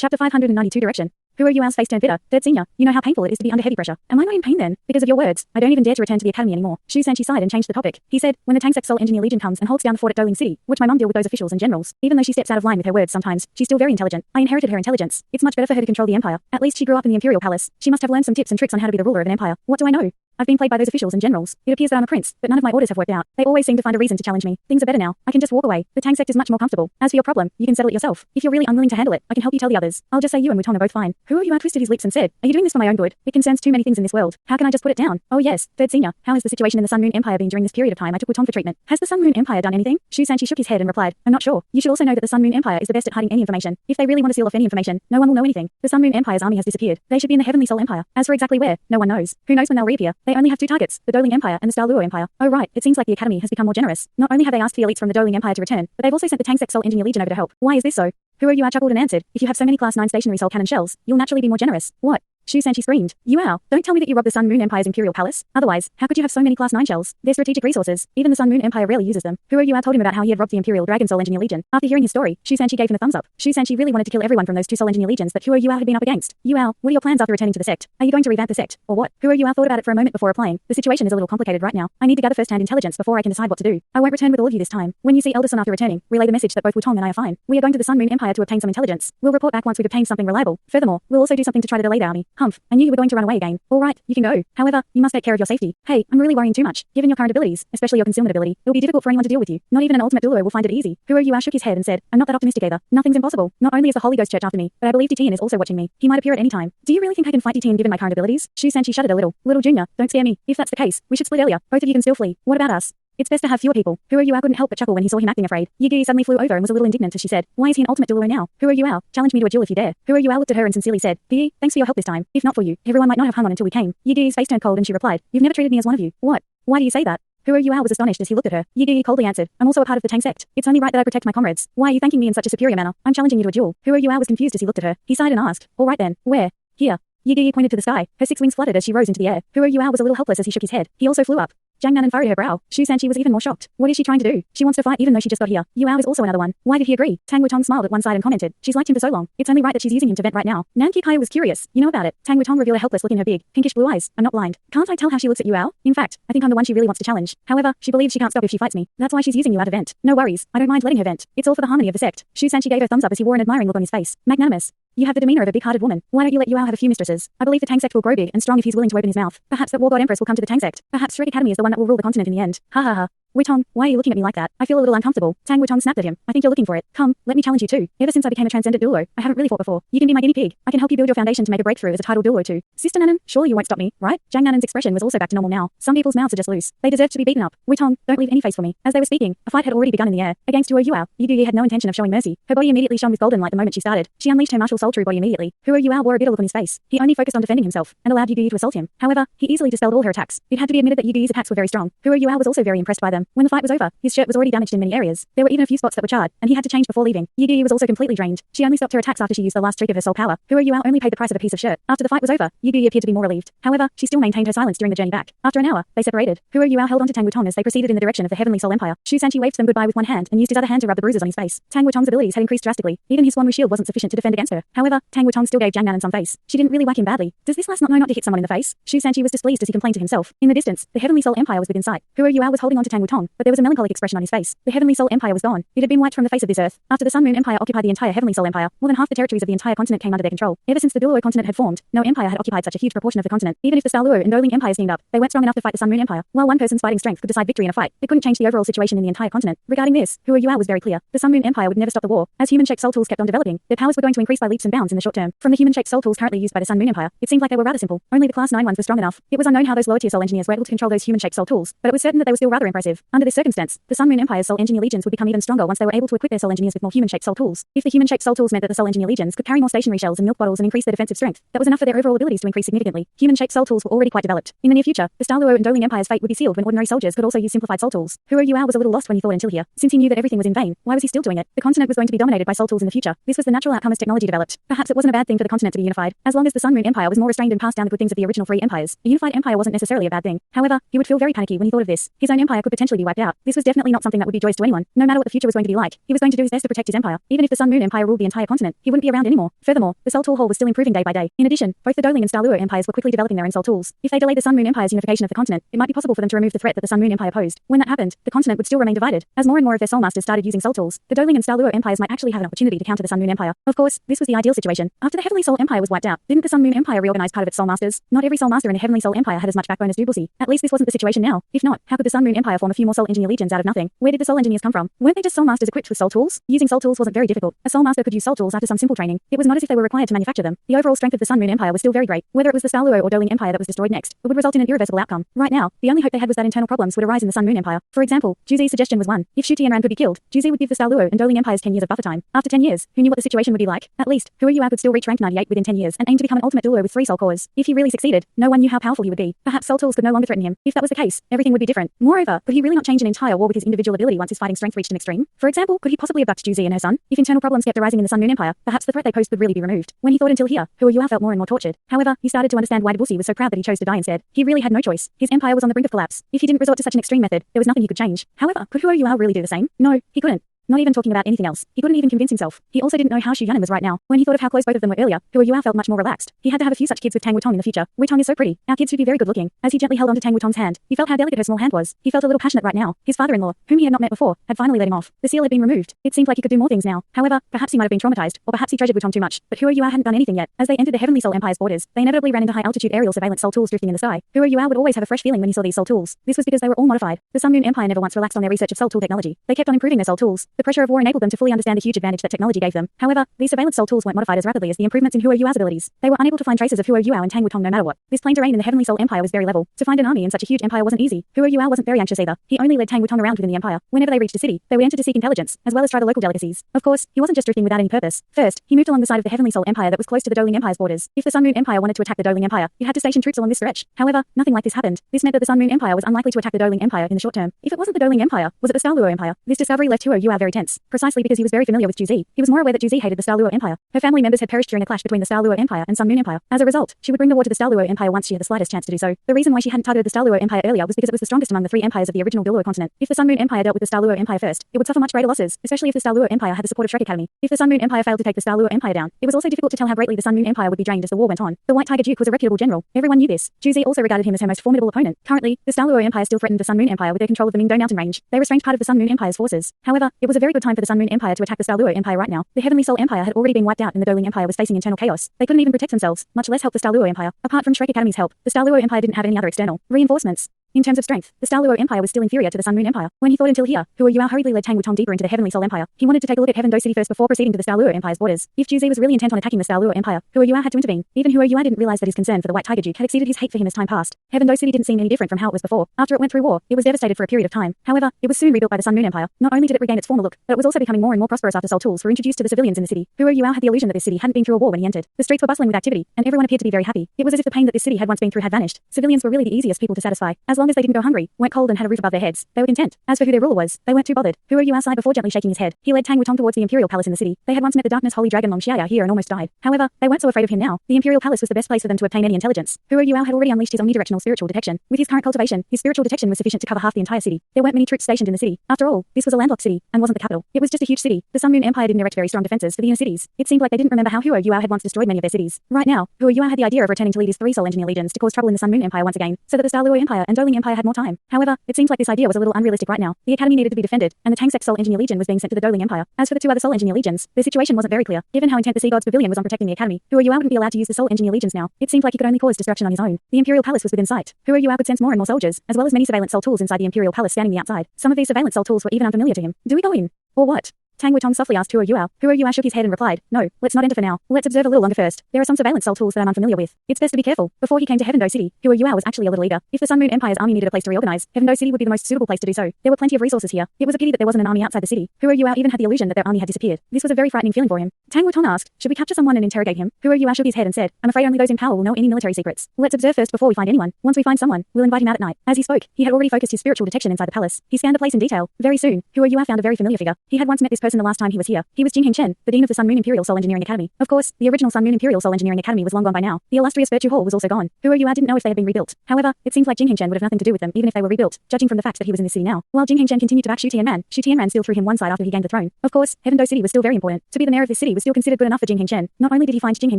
Chapter 592 Direction. Who are you? Al's face turned bitter. Third senior, you know how painful it is to be under heavy pressure. Am I not in pain then? Because of your words, I don't even dare to return to the academy anymore. Shu Sanchi sighed and changed the topic. He said, when the Tang Sect Soul Engineer Legion comes and holds down the fort at Douluo City, watch my mum deal with those officials and generals. Even though she steps out of line with her words sometimes, she's still very intelligent. I inherited her intelligence. It's much better for her to control the empire. At least she grew up in the Imperial Palace. She must have learned some tips and tricks on how to be the ruler of an empire. What do I know? I've been played by those officials and generals. It appears that I'm a prince, but none of my orders have worked out. They always seem to find a reason to challenge me. Things are better now. I can just walk away. The Tang Sect is much more comfortable. As for your problem, you can settle it yourself. If you're really unwilling to handle it, I can help you tell the others. I'll just say you and Wutong are both fine. Who are you? I twisted his lips and said, are you doing this for my own good? It concerns too many things in this world. How can I just put it down? Oh yes, third senior. How has the situation in the Sun Moon Empire been during this period of time I took Wutong for treatment? Has the Sun Moon Empire done anything? Shu Sanchi shook his head and replied, I'm not sure. You should also know that the Sun Moon Empire is the best at hiding any information. If they really want to seal off any information, no one will know anything. The Sun Moon Empire's army has disappeared. They should be in the Heavenly Soul Empire. As for exactly where, no one knows. Who knows when they'll reappear? They only have two targets, the Douluo Empire and the Dalu Empire. Oh right, it seems like the academy has become more generous. Not only have they asked the elites from the Douluo Empire to return, but they've also sent the Tang Sect Soul Engineer Legion over to help. Why is this so? Who are you? I chuckled and answered, if you have so many Class 9 stationary soul cannon shells, you'll naturally be more generous. What? Shu Sanchi screamed. You owl, don't tell me that you robbed the Sun Moon Empire's Imperial Palace. Otherwise, how could you have so many Class 9 shells? They're strategic resources. Even the Sun Moon Empire rarely uses them. Who are you? I told him about how he had robbed the Imperial Dragon Soul Engineer Legion. After hearing his story, Shu Sanchi gave him a thumbs up. Shu Sanchi really wanted to kill everyone from those two Soul Engineer Legions that Who are you had been up against. You owl, what are your plans after returning to the Sect? Are you going to revamp the Sect? Or what? Who are you? I thought about it for a moment before replying. The situation is a little complicated right now. I need to gather first-hand intelligence before I can decide what to do. I won't return with all of you this time. When you see Elder Sun after returning, relay the message that both Wutong and I are fine. We are going to the Sun Moon Empire to obtain some intelligence. We'll report back once we've obtained something reliable. Furthermore, we'll also do something to try to delay the army. Humph, I knew you were going to run away again. All right, you can go. However, you must take care of your safety. Hey, I'm really worrying too much. Given your current abilities, especially your concealment ability, it'll be difficult for anyone to deal with you. Not even an ultimate Douluo will find it easy. Who are you? I shook his head and said, I'm not that optimistic either. Nothing's impossible. Not only is the Holy Ghost Church after me, but I believe Titian is also watching me. He might appear at any time. Do you really think I can fight Titian given my current abilities? Shu Sanchi shuddered a little. Little Junior, don't scare me. If that's the case, we should split earlier. Both of you can still flee. What about us? It's best to have fewer people. Who are you? I couldn't help but chuckle when he saw him acting afraid. Yigi suddenly flew over and was a little indignant as she said, why is he an ultimate Douluo now? Who are you? Al? Challenge me to a duel if you dare. Who are you? Al looked at her and sincerely said, Yi, thanks for your help this time. If not for you, everyone might not have hung on until we came. Yigi's face turned cold and she replied, you've never treated me as one of you. What? Why do you say that? Who are you? Al was astonished as he looked at her. Yigi coldly answered, I'm also a part of the Tang Sect. It's only right that I protect my comrades. Why are you thanking me in such a superior manner? I'm challenging you to a duel. Who are you? Al was confused as he looked at her. He sighed and asked, all right then, where? Here. Yigi pointed to the sky. Her 6 wings fluttered as she rose into the air. Who are you? Al was a little helpless as he shook his head. He also flew up. Jiang Nan furrowed her brow. Shu Sanchi was even more shocked. What is she trying to do? She wants to fight even though she just got here. Yuao is also another one. Why did he agree? Tang Wutong smiled at one side and commented, she's liked him for so long. It's only right that she's using him to vent right now. Nanki Kaya was curious. You know about it. Tang Wutong revealed a helpless look in her big, pinkish blue eyes. I'm not blind. Can't I tell how she looks at Yuao? In fact, I think I'm the one she really wants to challenge. However, she believes she can't stop if she fights me. That's why she's using Yuao to vent. No worries. I don't mind letting her vent. It's all for the harmony of the Sect. Shu Sanchi gave her thumbs up as he wore an admiring look on his face. Magnanimous. You have the demeanor of a big-hearted woman. Why don't you let Yuao have a few mistresses? I believe the Tang Sect will grow big and strong if he's willing to open his mouth. Perhaps that War God Empress will come to the Tang Sect. Perhaps Shrek Academy is the one that will rule the continent in the end. Ha ha ha. Wutong, why are you looking at me like that? I feel a little uncomfortable. Tang Wutong snapped at him. I think you're looking for it. Come, let me challenge you too. Ever since I became a transcendent Douluo, I haven't really fought before. You can be my guinea pig. I can help you build your foundation to make a breakthrough as a title Douluo too. Sister Nanan, surely you won't stop me, right? Jiang Nanan's expression was also back to normal now. Some people's mouths are just loose. They deserve to be beaten up. Wutong, don't leave any face for me. As they were speaking, a fight had already begun in the air. Against Duo Yuao, Yiguyi had no intention of showing mercy. Her body immediately shone with golden light the moment she started. She unleashed her martial soul true body immediately. Huo Yuao wore a bitter look on his face. He only focused on defending himself and allowed Yiguyi to assault him. However, he easily dispelled all her attacks. It had to be admitted that Yiguyi's attacks were very strong. Huo Yuao was also very impressed by them. When the fight was over, his shirt was already damaged in many areas. There were even a few spots that were charred, and he had to change before leaving. Yiguyi was also completely drained. She only stopped her attacks after she used the last streak of her soul power. Huo Yuao only paid the price of a piece of shirt. After the fight was over, Yiguyi appeared to be more relieved. However, she still maintained her silence during the journey back. After an hour, they separated. Huo Yuao held onto Tang Wutong as they proceeded in the direction of the Heavenly Soul Empire. Shu Sanchi waved them goodbye with one hand and used his other hand to rub the bruises on his face. Tang Wutong's abilities had increased drastically. Even his Swanwu shield wasn't sufficient to defend against her. However, Tang Wutong still gave Jiang Nanan some face. She didn't really whack him badly. Does this last not know not to hit someone in the face? Shu Sanchi was displeased as he complained to himself. In the distance, the Heavenly Soul Empire was within sight. Huo Yuao was holding onto Tang Wutong, but there was a melancholic expression on his face. The Heavenly Soul Empire was gone. It had been wiped from the face of this earth. After the Sun Moon Empire occupied the entire Heavenly Soul Empire, more than half the territories of the entire continent came under their control. Ever since the Douluo continent had formed, no empire had occupied such a huge proportion of the continent. Even if the Daluo and Doling empires teamed up, they weren't strong enough to fight the Sun Moon Empire. While one person's fighting strength could decide victory in a fight, it couldn't change the overall situation in the entire continent. Regarding this, Huo Yuao was very clear. The Sun Moon Empire would never stop the war. As human-shaped soul tools kept on developing, their powers were going to increase by leaps and bounds in the short term. From the human-shaped soul tools currently used by the Sun Moon Empire, it seemed like they were rather simple. Only the Class 9 ones were strong enough. It was unknown how those lower-tier soul engineers were able to control those human-shaped soul tools, but it was certain that they were still rather impressive. Under this circumstance, the Sun Moon Empire's soul engineer legions would become even stronger once they were able to equip their soul engineers with more human-shaped soul tools. If the human-shaped soul tools meant that the soul engineer legions could carry more stationary shells and milk bottles and increase their defensive strength, that was enough for their overall abilities to increase significantly. Human-shaped soul tools were already quite developed. In the near future, the Daluo and Doling Empire's fate would be sealed when ordinary soldiers could also use simplified soul tools. Huo Yuao was a little lost when he thought until here. Since he knew that everything was in vain, why was he still doing it? The continent was going to be dominated by soul tools in the future. This was the natural outcome as technology developed. Perhaps it wasn't a bad thing for the continent to be unified. As long as the Sun Moon Empire was more restrained and passed down the good things of the original 3 empires, a unified empire wasn't necessarily a bad thing. However, he would feel very panicky when he thought of this. His own empire could potentially eventually be wiped out. This was definitely not something that would be joyous to anyone. No matter what the future was going to be like, he was going to do his best to protect his empire. Even if the Sun Moon Empire ruled the entire continent, he wouldn't be around anymore. Furthermore, the Soul Tool Hall was still improving day by day. In addition, both the Douluo and Dalu empires were quickly developing their own soul tools. If they delayed the Sun Moon Empire's unification of the continent, it might be possible for them to remove the threat that the Sun Moon Empire posed. When that happened, the continent would still remain divided. As more and more of their soul masters started using soul tools, the Douluo and Dalu empires might actually have an opportunity to counter the Sun Moon Empire. Of course, this was the ideal situation. After the Heavenly Soul Empire was wiped out, didn't the Sun Moon Empire reorganize part of its soul masters? Not every soul master in a Heavenly Soul Empire had as much backbone as Douluo. At least this wasn't the situation now. If not, how could the Sun Moon Empire form a few more soul engineer legions out of nothing? Where did the soul engineers come from? Weren't they just soul masters equipped with soul tools? Using soul tools wasn't very difficult. A soul master could use soul tools after some simple training. It was not as if they were required to manufacture them. The overall strength of the Sun Moon Empire was still very great. Whether it was the Douluo or Douluo Empire that was destroyed next, it would result in an irreversible outcome. Right now, the only hope they had was that internal problems would arise in the Sun Moon Empire. For example, Juzi's suggestion was one. If Shu Tianran could be killed, Juzi would give the Douluo and Douluo empires 10 years of buffer time. After 10 years, who knew what the situation would be like? At least, Hu Yue could still reach rank 98 within 10 years and aim to become an ultimate Douluo with 3 soul cores. If he really succeeded, no one knew how powerful he would be. Perhaps soul tools could no longer threaten him. If that was the case, everything would be different. Moreover, could he really not change an entire war with his individual ability once his fighting strength reached an extreme? For example, could he possibly abduct Juzi and her son? If internal problems kept arising in the Sun Moon Empire, perhaps the threat they posed could really be removed. When he thought until here, Hu Yue felt more and more tortured. However, he started to understand why Dalu was so proud that he chose to die instead. He really had no choice. His empire was on the brink of collapse. If he didn't resort to such an extreme method, there was nothing he could change. However, could Hu Yue really do the same? No, he couldn't. Not even talking about anything else. He couldn't even convince himself. He also didn't know how Xu Yanan was right now. When he thought of how close both of them were earlier, Hu Yue felt much more relaxed. He had to have a few such kids with Tang Wutong in the future. Wutong is so pretty. Our kids should be very good looking. As he gently held onto Tang Wutong's hand, he felt how delicate her small hand was. He felt a little passionate right now. His father-in-law, whom he had not met before, had finally let him off. The seal had been removed. It seemed like he could do more things now. However, perhaps he might have been traumatized, or perhaps he treasured Wutong too much. But Hu Yue hadn't done anything yet. As they entered the Heavenly Soul Empire's borders, they inevitably ran into high-altitude aerial surveillance soul tools drifting in the sky. Hu Yue would always have a fresh feeling when he saw these soul tools. This was because they were all modified. The Sun Moon Empire never once relaxed on their research of soul tool technology. They kept on improving their soul tools. The pressure of war enabled them to fully understand the huge advantage that technology gave them. However, these surveillance soul tools weren't modified as rapidly as the improvements in Hu Yue's abilities. They were unable to find traces of Hu Yue and Tang Wutong no matter what. This plain terrain in the Heavenly Soul Empire was very level. To find an army in such a huge empire wasn't easy. Hu Yue wasn't very anxious either. He only led Tang Wutong around within the empire. Whenever they reached a city, they would enter to seek intelligence, as well as try the local delicacies. Of course, he wasn't just drifting without any purpose. First, he moved along the side of the Heavenly Soul Empire that was close to the Douluo Empire's borders. If the Sun Moon Empire wanted to attack the Douluo Empire, it had to station troops along this stretch. However, nothing like this happened. This meant that the Sun Moon Empire was unlikely to attack the Douluo Empire in the short term. If it wasn't the Douluo Empire, was it the Douluo Empire? This discovery left Hu Yue very tense, precisely because he was very familiar with Juzi. He was more aware that Juzi hated the Douluo Empire. Her family members had perished during a clash between the Douluo Empire and Sun Moon Empire. As a result, she would bring the war to the Douluo Empire once she had the slightest chance to do so. The reason why she hadn't targeted the Douluo Empire earlier was because it was the strongest among the 3 empires of the original Douluo continent. If the Sun Moon Empire dealt with the Douluo Empire first, it would suffer much greater losses, especially if the Douluo Empire had the support of Shrek Academy. If the Sun Moon Empire failed to take the Douluo Empire down, it was also difficult to tell how greatly the Sun Moon Empire would be drained as the war went on. The White Tiger Duke was a reputable general. Everyone knew this. Juzi also regarded him as her most formidable opponent. Currently, the Douluo Empire still threatened the Sun Moon Empire with their control of the Mingdo mountain range. They restrained part of the Sun Moon Empire's forces. However, it was a very good time for the Sun Moon Empire to attack the Douluo Empire right now. The Heavenly Soul Empire had already been wiped out and the Douluo Empire was facing internal chaos. They couldn't even protect themselves, much less help the Douluo Empire. Apart from Shrek Academy's help, the Douluo Empire didn't have any other external reinforcements. In terms of strength, the Douluo Empire was still inferior to the Sun Moon Empire. When he thought until here, Hu Yue hurriedly led Tang Wutong deeper into the Heavenly Soul Empire. He wanted to take a look at Heaven-Do City first before proceeding to the Douluo Empire's borders. If Juzi was really intent on attacking the Douluo Empire, Hu Yue had to intervene. Even Hu Yue didn't realize that his concern for the White Tiger Duke had exceeded his hate for him as time passed. Heaven-Do City didn't seem any different from how it was before. After it went through war, it was devastated for a period of time. However, it was soon rebuilt by the Sun Moon Empire. Not only did it regain its former look, but it was also becoming more and more prosperous after soul tools were introduced to the civilians in the city. Hu Yue had the illusion that this city hadn't been through a war when he entered. The streets were bustling with activity, and everyone appeared to be very happy. It was as if the pain that this city had once been through had vanished. Civilians were really the easiest people to satisfy. As long as they didn't go hungry, weren't cold and had a roof above their heads, they were content. As for who their ruler was, they weren't too bothered. Hu Yue sighed before gently shaking his head. He led Tang Wutong towards the Imperial Palace in the city. They had once met the Darkness Holy Dragon Long Xiaya here and almost died. However, they weren't so afraid of him now. The Imperial Palace was the best place for them to obtain any intelligence. Hu Yue had already unleashed his omnidirectional spiritual detection. With his current cultivation, his spiritual detection was sufficient to cover half the entire city. There weren't many troops stationed in the city. After all, this was a landlocked city, and wasn't the capital. It was just a huge city. The Sun Moon Empire didn't erect very strong defenses for the inner cities. It seemed like they didn't remember how Hu Yue had once destroyed many of their cities. Right now, Hu Yue had the idea of returning to lead his 3 soul engineer legions to cause trouble in the Sun Moon Empire once again, so that the Douluo Empire and Douluo Empire had more time. However, it seemed like this idea was a little unrealistic right now. The academy needed to be defended, and the Tang Sect Soul Engineer Legion was being sent to the Douluo Empire. As for the 2 other Soul Engineer Legions, their situation wasn't very clear. Given how intent the Sea God's Pavilion was on protecting the academy, Hu Yue wouldn't be allowed to use the Soul Engineer Legions now. It seemed like he could only cause destruction on his own. The Imperial Palace was within sight. Hu Yue could sense more and more soldiers, as well as many surveillance soul tools inside the Imperial Palace standing the outside. Some of these surveillance soul tools were even unfamiliar to him. Do we go in? Or what? Tang Wutong softly asked Hu Yue. Hu Yue shook his head and replied, "No, let's not enter for now. Let's observe a little longer first. There are some surveillance soul tools that I'm unfamiliar with. It's best to be careful." Before he came to Heaven-Do City, Hu Yue was actually a little eager. If the Sun Moon Empire's army needed a place to reorganize, Heaven-Do City would be the most suitable place to do so. There were plenty of resources here. It was a pity that there wasn't an army outside the city. Hu Yue even had the illusion that their army had disappeared. This was a very frightening feeling for him. Tang Wutong asked, "Should we capture someone and interrogate him?" Hu Yue shook his head and said, "I'm afraid only those in power will know any military secrets. Let's observe first before we find anyone. Once we find someone, we'll invite him out at night." As he spoke, he had already focused his spiritual detection inside the palace. He scanned the place in detail. Very soon, Hu Yue found a very familiar figure. He had once met this person person the last time he was here. He was Jing Chen, the dean of the Sun Moon Imperial Soul Engineering Academy. Of course, the original Sun Moon Imperial Soul Engineering Academy was long gone by now. The illustrious Virtue Hall was also gone. Who I didn't know if they had been rebuilt. However, it seemed like Jing Chen would have nothing to do with them even if they were rebuilt, judging from the fact that he was in this city now. While Jing Chen continued to back Shu Tianran still threw him one side after he gained the throne. Of course, Heaven Do City was still very important. To be the mayor of this city was still considered good enough for Jing Chen. Not only did he find Jing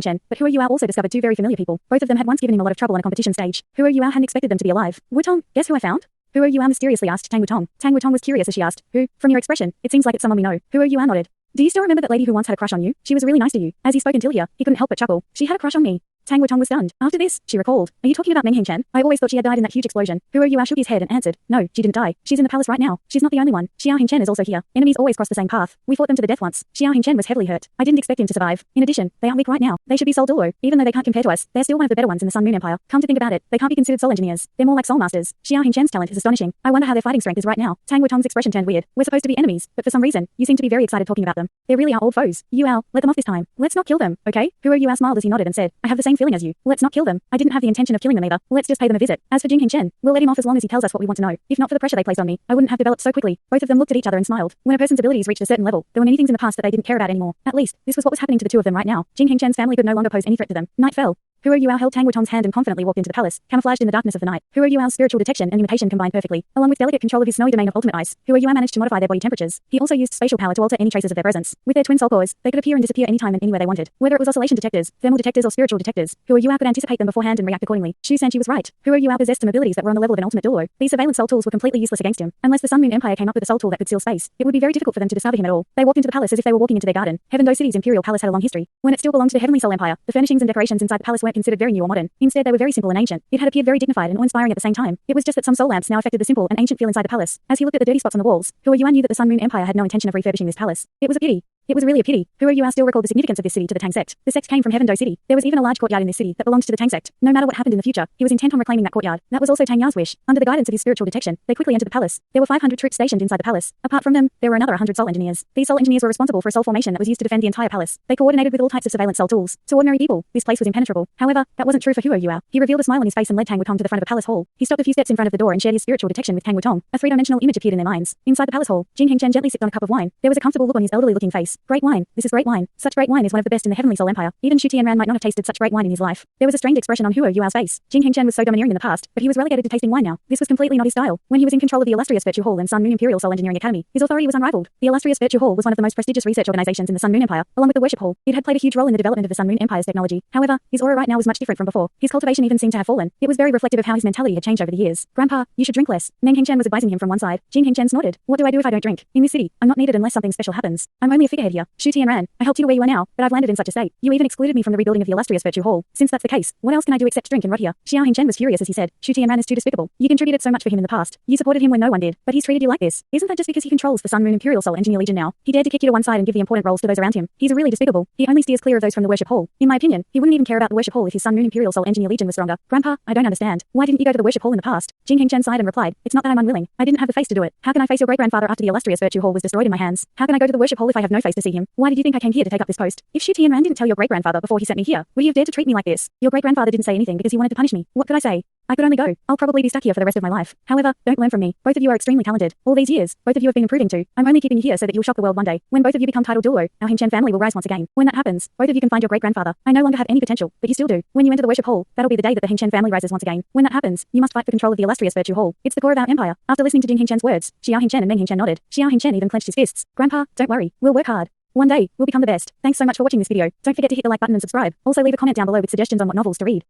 Chen, but Hu Yuao also discovered two very familiar people. Both of them had once given him a lot of trouble on a competition stage. Hu Yuao hadn't expected them to be alive. Wutong, guess who I found? Hu Yuao mysteriously asked Tang Wutong. Tang Wutong was curious as she asked, who? From your expression, it seems like it's someone we know. Hu Yuao nodded. Do you still remember that lady who once had a crush on you? She was really nice to you. As he spoke until here, he couldn't help but chuckle. She had a crush on me. Tang Wutong was stunned. After this, she recalled. Are you talking about Meng Chen? I always thought she had died in that huge explosion. Hu Yuao shook his head and answered. No, she didn't die. She's in the palace right now. She's not the only one. Xiao Chen is also here. Enemies always cross the same path. We fought them to the death once. Xiao Chen was heavily hurt. I didn't expect him to survive. In addition, they aren't weak right now. They should be Soul Douluo. Even though they can't compare to us, they're still one of the better ones in the Sun Moon Empire. Come to think about it, they can't be considered soul engineers. They're more like soul masters. Xiao Chen's talent is astonishing. I wonder how their fighting strength is right now. Tang Wutong's expression turned weird. We're supposed to be enemies, but for some reason, you seem to be very excited talking about them. They really are old foes. Yuao, let them off this time. Let's not kill them, okay? Hu Yuao smiled as he nodded and said, I have the same feeling as you. Let's not kill them. I didn't have the intention of killing them either. Let's just pay them a visit. As for Jing Chen, we'll let him off as long as he tells us what we want to know. If not for the pressure they placed on me, I wouldn't have developed so quickly. Both of them looked at each other and smiled. When a person's abilities reached a certain level, there were many things in the past that they didn't care about anymore. At least, this was what was happening to the two of them right now. Jing Chen's family could no longer pose any threat to them. Night fell. Hu Yuao held Tang Wutong's hand and confidently walked into the palace, camouflaged in the darkness of the night. Hu Yuao's spiritual detection and imitation combined perfectly. Along with delicate control of his snowy domain of ultimate ice, Hu Yuao managed to modify their body temperatures. He also used spatial power to alter any traces of their presence. With their twin soul cores, they could appear and disappear anytime and anywhere they wanted. Whether it was oscillation detectors, thermal detectors or spiritual detectors, Hu Yuao could anticipate them beforehand and react accordingly. Shu Sanchi was right. Hu Yuao possessed some abilities that were on the level of an ultimate Douluo. These surveillance soul tools were completely useless against him. Unless the Sun Moon Empire came up with a soul tool that could seal space, it would be very difficult for them to discover him at all. They walked into the palace as if they were walking into their garden. Heaven Do City's imperial palace had a long history. When it still belonged to the Heavenly Soul Empire, the furnishings and decorations inside the palace weren't considered very new or modern. Instead, they were very simple and ancient. It had appeared very dignified and awe-inspiring at the same time. It was just that some soul lamps now affected the simple and ancient feel inside the palace. As he looked at the dirty spots on the walls, Hu Yuan knew that the Sun Moon Empire had no intention of refurbishing this palace. It was a pity. It was really a pity. Hu Yuan still recalled the significance of this city to the Tang Sect. The Sect came from Heaven Do City. There was even a large courtyard in this city that belonged to the Tang Sect. No matter what happened in the future, he was intent on reclaiming that courtyard. That was also Tang Ya's wish. Under the guidance of his spiritual detection, they quickly entered the palace. There were 500 troops stationed inside the palace. Apart from them, there were another 100 soul engineers. These soul engineers were responsible for a soul formation that was used to defend the entire palace. They coordinated with all types of surveillance soul tools. To ordinary people, this place was impenetrable. However, that wasn't true for Hu Yuan. He revealed a smile on his face and led Tang Wutong to the front of the palace hall. He stopped a few steps in front of the door and shared his spiritual detection with Tang Wutong. A three-dimensional image appeared in their minds. Inside the palace hall, Jing Chen gently sipped on a cup of wine. There was a comfortable look on his elderly-looking face. Great wine. This is great wine. Such great wine is one of the best in the Heavenly Soul Empire. Even Shu Tianran might not have tasted such great wine in his life. There was a strained expression on Hu Yuao's face. Jing Chen was so domineering in the past, but he was relegated to tasting wine now. This was completely not his style. When he was in control of the illustrious Virtue Hall and Sun Moon Imperial Soul Engineering Academy, his authority was unrivaled. The illustrious Virtue Hall was one of the most prestigious research organizations in the Sun Moon Empire, along with the Worship Hall. It had played a huge role in the development of the Sun Moon Empire's technology. However, his aura right now was much different from before. His cultivation even seemed to have fallen. It was very reflective of how his mentality had changed over the years. Grandpa, you should drink less. Meng Chen was advising him from one side. Jing Chen snorted. What do I do if I don't drink? In this city, I'm not needed unless something special happens. I'm only a figurehead here. Shu Tianran, I helped you to where you are now, but I've landed in such a state. You even excluded me from the rebuilding of the illustrious Virtue Hall. Since that's the case, what else can I do except drink and rot here? Xiao Chen was furious as he said, Shu Tianran is too despicable. You contributed so much for him in the past. You supported him when no one did, but he's treated you like this. Isn't that just because he controls the Sun Moon Imperial Soul Engineer Legion now? He dared to kick you to one side and give the important roles to those around him. He's really despicable. He only steers clear of those from the Worship Hall. In my opinion, he wouldn't even care about the Worship Hall if his Sun Moon Imperial Soul Engineer Legion was stronger. Grandpa, I don't understand. Why didn't you go to the Worship Hall in the past? Jing Chen sighed and replied, it's not that I'm unwilling. I didn't have the face to do it. How can I face your great-grandfather after the illustrious Virtue Hall was destroyed in my hands? How can I go to the Worship Hall if I have no face to see him? Why did you think I came here to take up this post? If Shu Tianran didn't tell your great-grandfather before he sent me here, would he have dared to treat me like this? Your great-grandfather didn't say anything because he wanted to punish me. What could I say? I could only go. I'll probably be stuck here for the rest of my life. However, don't learn from me. Both of you are extremely talented. All these years, both of you have been improving too. I'm only keeping you here so that you'll shock the world one day. When both of you become titled Douluo, our Chen family will rise once again. When that happens, both of you can find your great-grandfather. I no longer have any potential, but you still do. When you enter the Worship Hall, that'll be the day that the Chen family rises once again. When that happens, you must fight for control of the illustrious Virtue Hall. It's the core of our empire. After listening to Jing Chen's words, Xiao Chen and Meng Chen nodded. Xiao Chen even clenched his fists. Grandpa, don't worry. We'll work hard. One day, we'll become the best. Thanks so much for watching this video. Don't forget to hit the like button and subscribe. Also leave a comment down below with suggestions on what novels to read.